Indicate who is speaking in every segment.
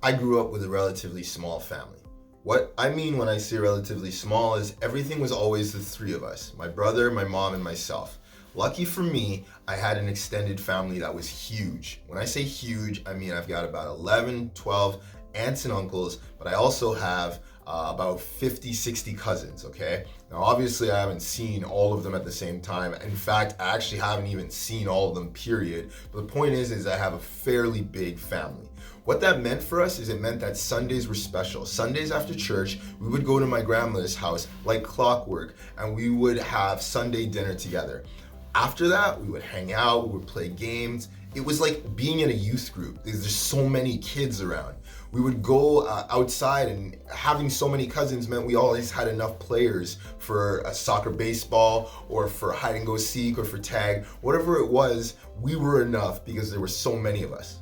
Speaker 1: I grew up with a relatively small family. What I mean when I say relatively small is everything was always the three of us, my brother, my mom, and myself. Lucky for me, I had an extended family that was huge. When I say huge, I mean I've got about 11, 12 aunts and uncles, but I also have about 50, 60 cousins, okay? Now, obviously, I haven't seen all of them at the same time. In fact, I actually haven't even seen all of them, period. But the point is I have a fairly big family. What that meant for us is it meant that Sundays were special. Sundays after church, we would go to my grandmother's house like clockwork, and we would have Sunday dinner together. After that, we would hang out, we would play games. It was like being in a youth group. There's just so many kids around. We would go outside, and having so many cousins meant we always had enough players for a soccer, baseball, or for hide and go seek, or for tag. Whatever it was, we were enough because there were so many of us.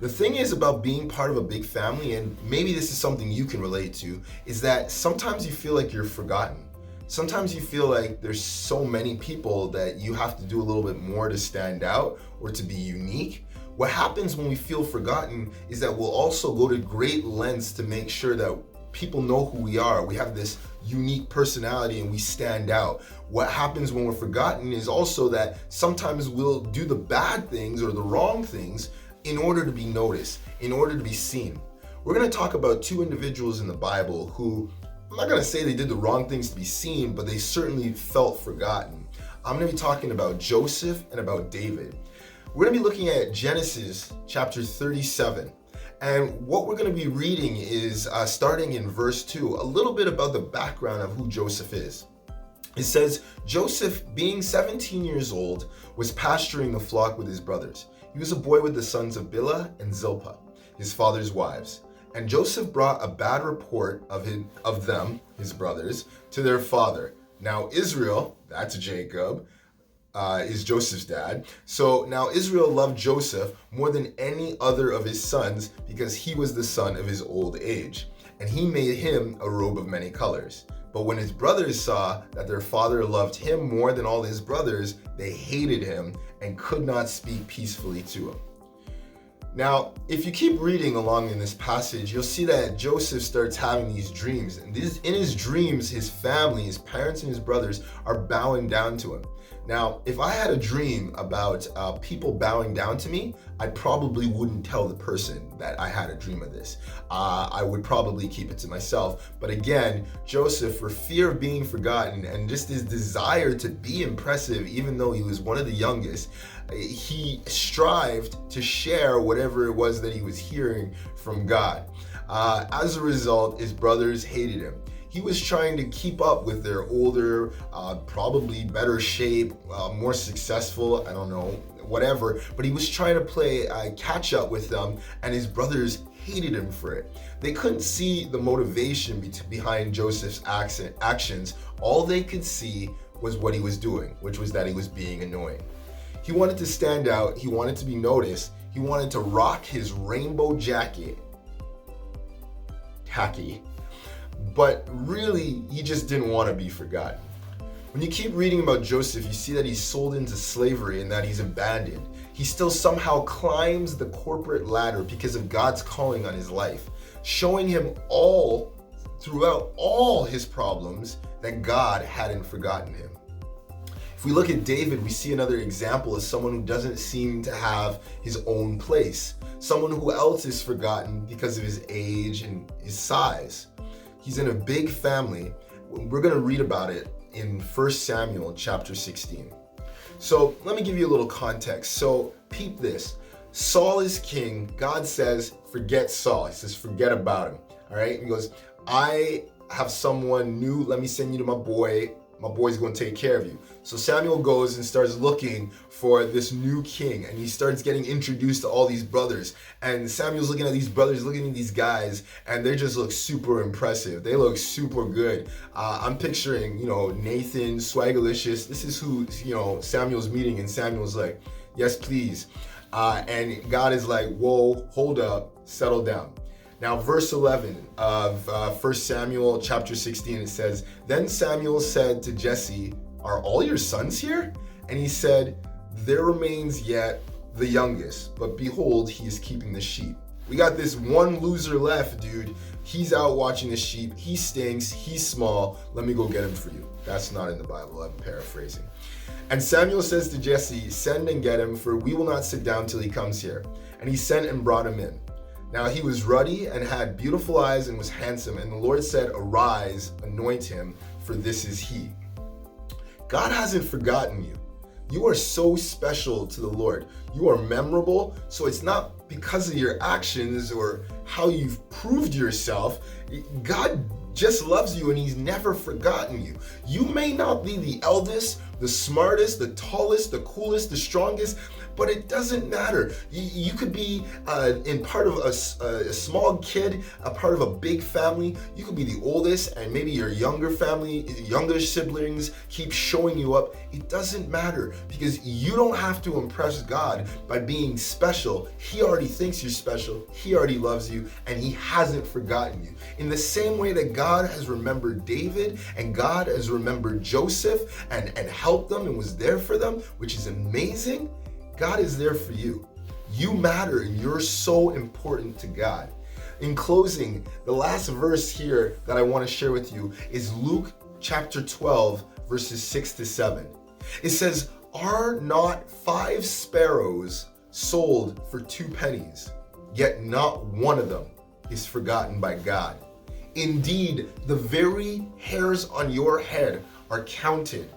Speaker 1: The thing is about being part of a big family, and maybe this is something you can relate to, is that sometimes you feel like you're forgotten. Sometimes you feel like there's so many people that you have to do a little bit more to stand out or to be unique. What happens when we feel forgotten is that we'll also go to great lengths to make sure that people know who we are. We have this unique personality and we stand out. What happens when we're forgotten is also that sometimes we'll do the bad things or the wrong things in order to be noticed, in order to be seen. We're going to talk about two individuals in the Bible who, I'm not going to say they did the wrong things to be seen, but they certainly felt forgotten. I'm going to be talking about Joseph and about David. We're going to be looking at Genesis chapter 37. And what we're going to be reading is starting in verse 2, a little bit about the background of who Joseph is. It says, Joseph, being 17 years old, was pasturing the flock with his brothers. He was a boy with the sons of Bilhah and Zilpah, his father's wives. And Joseph brought a bad report of them, his brothers, to their father. Now Israel, that's Jacob, is Joseph's dad. So now Israel loved Joseph more than any other of his sons because he was the son of his old age. And he made him a robe of many colors. But when his brothers saw that their father loved him more than all his brothers, they hated him and could not speak peacefully to him. Now, if you keep reading along in this passage, you'll see that Joseph starts having these dreams. And in his dreams, his family, his parents and his brothers are bowing down to him. Now, if I had a dream about people bowing down to me, I probably wouldn't tell the person that I had a dream of this. I would probably keep it to myself. But again, Joseph, for fear of being forgotten and just his desire to be impressive, even though he was one of the youngest, he strived to share whatever it was that he was hearing from God. As a result, his brothers hated him. He was trying to keep up with their older, probably better shape, more successful, I don't know, whatever, but he was trying to play catch up with them, and his brothers hated him for it. They couldn't see the motivation behind Joseph's actions. All they could see was what he was doing, which was that he was being annoying. He wanted to stand out, he wanted to be noticed, he wanted to rock his rainbow jacket, tacky, but really, he just didn't want to be forgotten. When you keep reading about Joseph, you see that he's sold into slavery and that he's abandoned. He still somehow climbs the corporate ladder because of God's calling on his life, showing him all, throughout all his problems, that God hadn't forgotten him. If we look at David, we see another example of someone who doesn't seem to have his own place, someone who else is forgotten because of his age and his size. He's in a big family. We're going to read about it in 1 Samuel chapter 16. So let me give you a little context. So peep this. Saul is king. God says, forget Saul. He says, forget about him. All right. He goes, I have someone new. Let me send you to my boy. My boy's going to take care of you. So Samuel goes and starts looking for this new king, and he starts getting introduced to all these brothers. And Samuel's looking at these brothers, looking at these guys, and they just look super impressive. They look super good. I'm picturing, Nathan, Swagalicious. This is who, Samuel's meeting, and Samuel's like, yes, please. And God is like, whoa, hold up, settle down. Now, verse 11 of 1 Samuel chapter 16, it says, Then Samuel said to Jesse, are all your sons here? And he said, there remains yet the youngest, but behold, he is keeping the sheep. We got this one loser left, dude. He's out watching the sheep. He stinks. He's small. Let me go get him for you. That's not in the Bible. I'm paraphrasing. And Samuel says to Jesse, send and get him, for we will not sit down till he comes here. And he sent and brought him in. Now he was ruddy and had beautiful eyes and was handsome. And the Lord said, arise, anoint him, for this is he. God hasn't forgotten you. You are so special to the Lord. You are memorable. So it's not because of your actions or how you've proved yourself. God just loves you and he's never forgotten you. You may not be the eldest, the smartest, the tallest, the coolest, the strongest, but it doesn't matter. You could be in part of a small kid, a part of a big family. You could be the oldest and maybe your younger family, younger siblings keep showing you up. It doesn't matter because you don't have to impress God by being special. He already thinks you're special. He already loves you and he hasn't forgotten you. In the same way that God has remembered David and God has remembered Joseph and helped them and was there for them, which is amazing. God is there for you. You matter and you're so important to God. In closing, the last verse here that I want to share with you is Luke chapter 12, verses 6-7. It says, are not 5 sparrows sold for 2 pennies? Yet not one of them is forgotten by God. Indeed, the very hairs on your head are counted.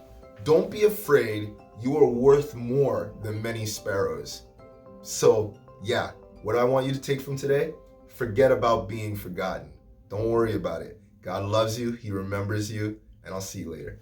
Speaker 1: Don't be afraid. You are worth more than many sparrows. So, yeah, what I want you to take from today, forget about being forgotten. Don't worry about it. God loves you, he remembers you, and I'll see you later.